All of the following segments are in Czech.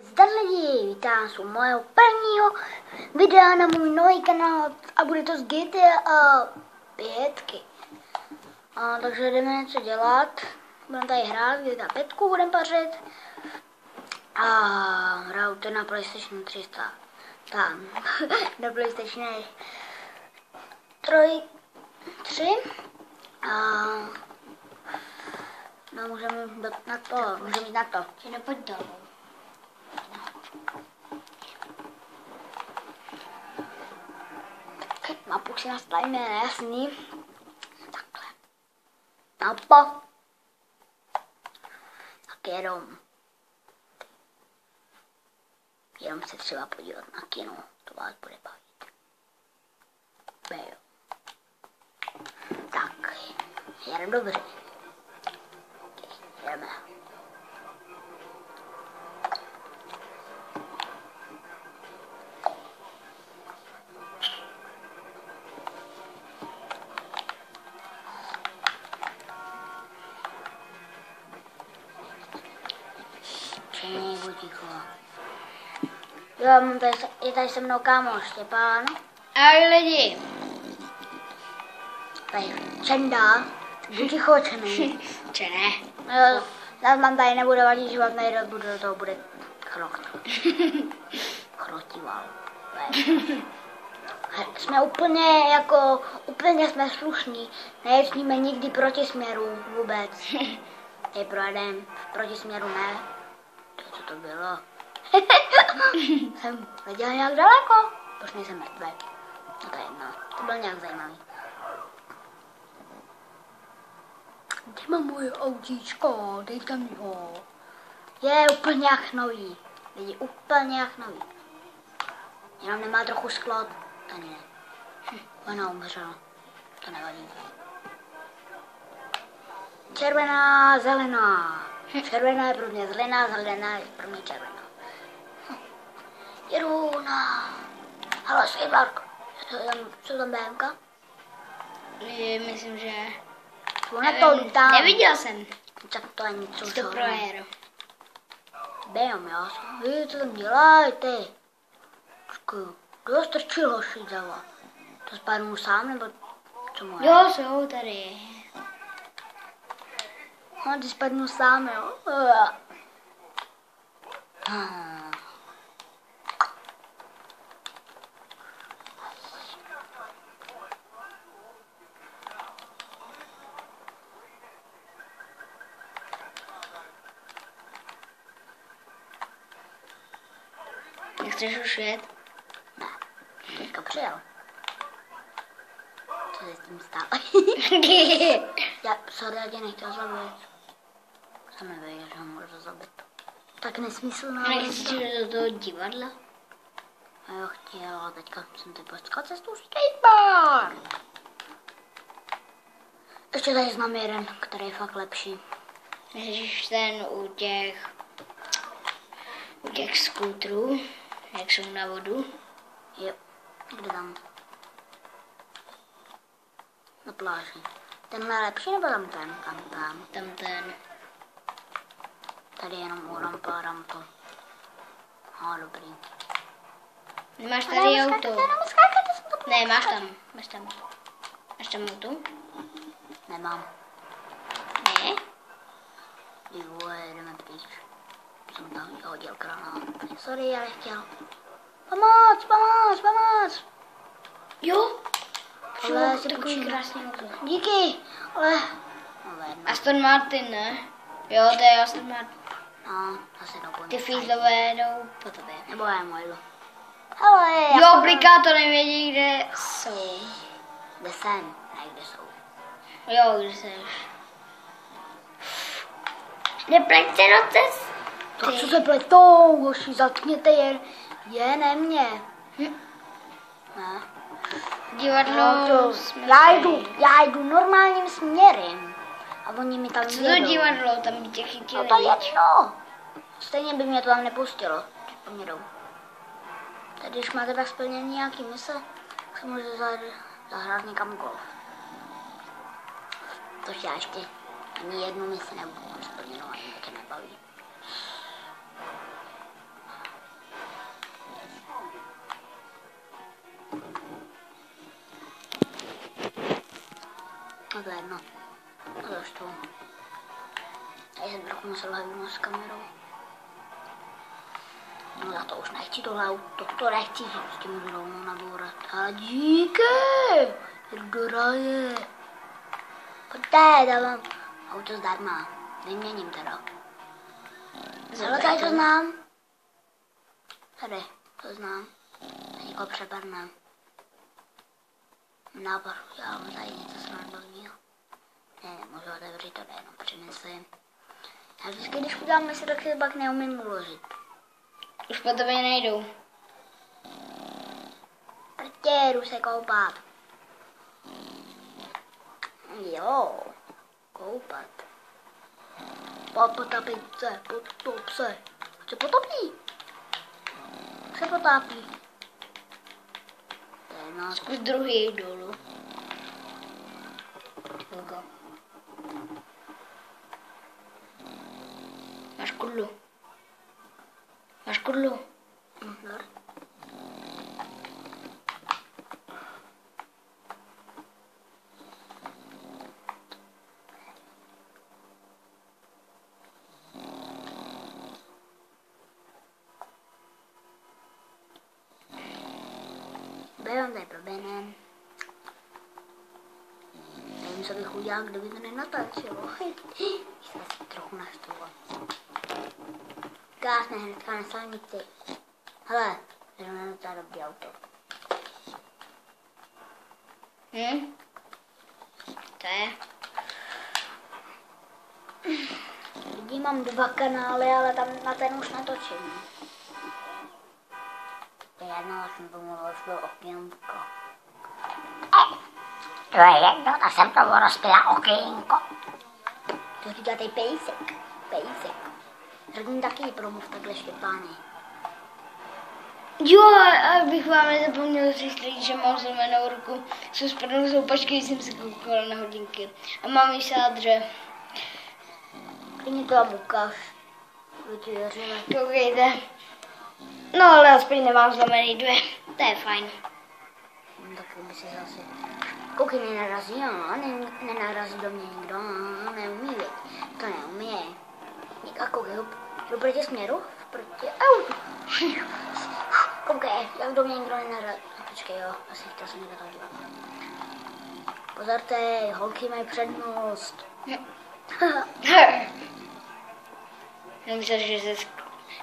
Zdar lidi, vítám vás u mojeho prvního videa na můj nový kanál a bude to z GTA 5. Takže jdeme něco dělat. Budeme tady hrát GTA 5, budeme pařit. A hraju to na PlayStation 300. Tam, na PlayStation 3. No můžeme jít na to, Že pojď dolů. Mapu si nastavíme, nejasný. Takhle. Mapa. Tak jenom se třeba podívat na kino, to vás bude bavit. Bejo. Tak, jedem dobře. Jedeme. Buď ticho. Jo, je tady se mnou kámoš Štěpán. Ahoj lidi. Tady Čenda. Buď ticho, Čenej. Čene. Jo, nás mám tady, nebude vadit, že vám nejde, do toho bude chrocht. Chrotival. Jsme úplně jsme slušní. Nejezdíme nikdy proti směru vůbec. Tady projedeme proti směru, ne? Co to bylo? Jsem viděl nějak daleko. Už nejsem mrtvý. No to je jedno. To bylo nějak zajímavý. Kde mám moje autíčko? Dejte mi ho. Je úplně jak nový. Lidi, úplně jak nový. Jenom nemá trochu sklo. To ne. Ona umřela. To nevadí. Červená, zelená. Červená je pro mě zelená, zelená je pro mě červená. Jedu na... Halo, Skybark. Co tam BMK? Myslím, že... Na to lítám. Neviděl jsem. Tak to je něco To projedu. Běm, já jsem. Vy, co tam dělají, ty? Kdo strčil hoši dala? To spadnu sám, nebo co moje? Jo, jsou tady. No, ty spadnu sám, jo? Nechceš už jet? Ne, teďka přijel. Co se s tím stalo? Já tě nechtěl zabít. Jsem nevěděl, že ho můžu zabít. Tak nesmyslná. Nechceš do toho divadla? A jo, chtěl, a teďka jsem teď poskal cestu skateboard. Ještě tady znám jeden, který je fakt lepší. Než ten u těch skútrů, jak jsou na vodu. Jo, kde tam? Na pláži. Tenhle je lepší nebo tam ten? Tam ten. Tady jenom uram to. Dobrý. Máš tady auto. Ne, máš tam. Máš tam auto? Nemám. Ne? Jo, jdeme pryč. Jsem tam hodil granát. Sorry, já nechtěl. Pomoc! Jo? Ale Takový půjčím. krásný auto. Díky, ale... Aston Martin, ne? Jo, to je Aston Martin. No, asi dokonce. Ty fízlové jdou po tobě. Nebo je můj. Hele, Jo, bliká to nevědí, kde jsou. Kde jsem, ne kde jsou. Jo, kde jsi. Nepleťte do cesty. To co se pletou, hoši, zatkněte je ne mě. Ne. Divadlo. No, já jdu normálním směrem. A oni mi tam Co to divadlo, tam by tě chytili. No to je jedno. Stejně by mě to tam nepustilo. Po mě jdou. Tady když máte tak splněný nějaký mise, tak se můžete zahrát někam golf. Tož já ještě ani jednu misi nebudu splněnou, ani mě to nebaví. to je jedno. To už to. Já jsem trochu musel hejbnout s kamerou. No já to už nechci tohle auto, to nechci, s tím můžu rovnou nabourat. A díky, do raje. Pojďte, dávám auto zdarma, neměním teda. Ale tady to znám. Tady, to znám. Někoho přebernem. Nápad, já mám tady něco snadného. Ne, můžu otevřít, to jenom přemyslím. Já vždycky, když udělám mysl, tak si pak neumím uložit. Už po tobě nejdou. Prtě, jdu se koupat. Jo, koupat. Potopit se, potop se. Se potopí. Se potápí. No. Zkus druhý dolů. Logo. Máš kudlu. Máš kudlu. Mhm. Byl tady proběhnem. Nevím, co bych udělal, kdyby to nenatáčelo. Jsem se trochu naštvala. Krásné hnedka na silnici. Hele, zrovna docela dobrý auto. To je. Lidi, mám 2 kanály, ale tam na ten už natočím. To je jedno, jsem tomu rozbil okénko. To je jedno, tak jsem tomu rozpila okénko. To říká tady pejsek. Pejsek. Řekni taky promluv takhle, Štěpány. Jo, abych vám nezapomněl říct, že mám zlomenou ruku. Jsou spadnou z houpačky, když jsem se koukala na hodinky. A mám ji sádře. Klidně to vám ukáž. Vytvěříme. Koukejte. No, ale aspoň nemám zlomený 2. To je fajn. Taky by se zase... Koukej, nenarazí, jo, nenarazí do mě nikdo, neumí, věď. To neumí. A koukej, jdu proti směru, proti autu. Koukej, jak do mě nikdo nenarazí. Počkej, jo, asi chtěl jsem někdo to dělat. Pozorte, holky mají přednost. Nemyslel, že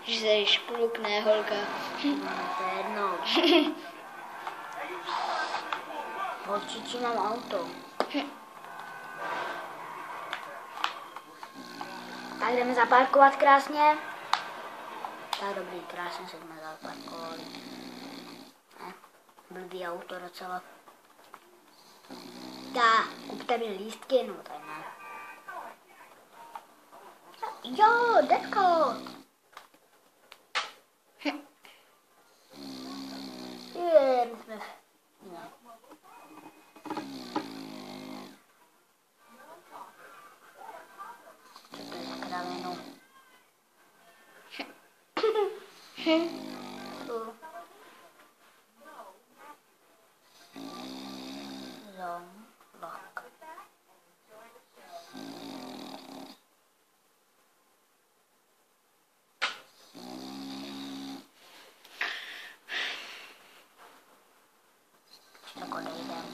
jsi kluk, ne holka. To je jedno. Holčičí mám auto. Tak jdeme zaparkovat krásně. Tak dobrý, krásně se jsme zaparkovali. Blbý auto docela. Tak, kupte mi lístky, no tady ne. Jo, detko. Je, my jsme... Ne. Co to je za kravinu? Zombak. Tak odejdem.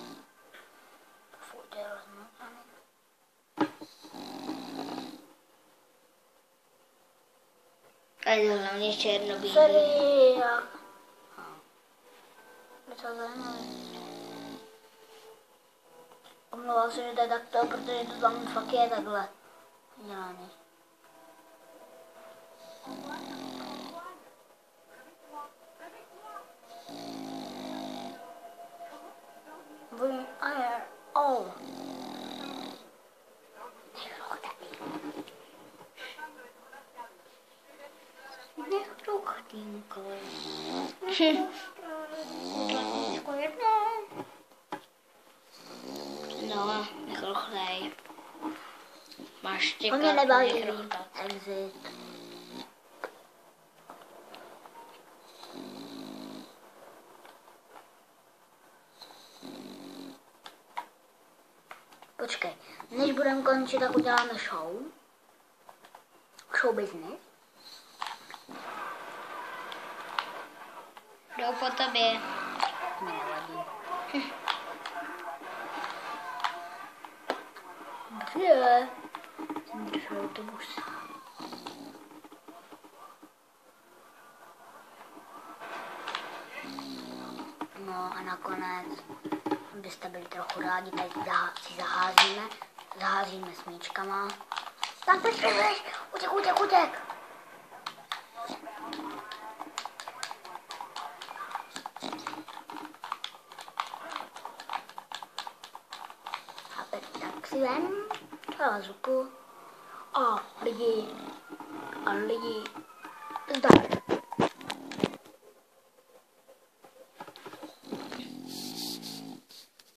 Furt je rozmotaný. A je to hlavně černobílý. Sorry, já... Docela zajímavý. Omlouvám se, že to je takto, protože to tam fakt je takhle dělaný. Oh. Nechruchtínko. No, nechrochlej. Máš štěkat. To mě nebaví. Exit. Počkej, než budeme končit, tak uděláme show business. Jdou po tobě. Mi nevadí. Kde? Jsem držel autobus. No a nakonec, abyste byli trochu rádi, tady si zaházíme smíčkama. Tak běž, utěk. A tak si vem, dává zupu a lidi, zdar.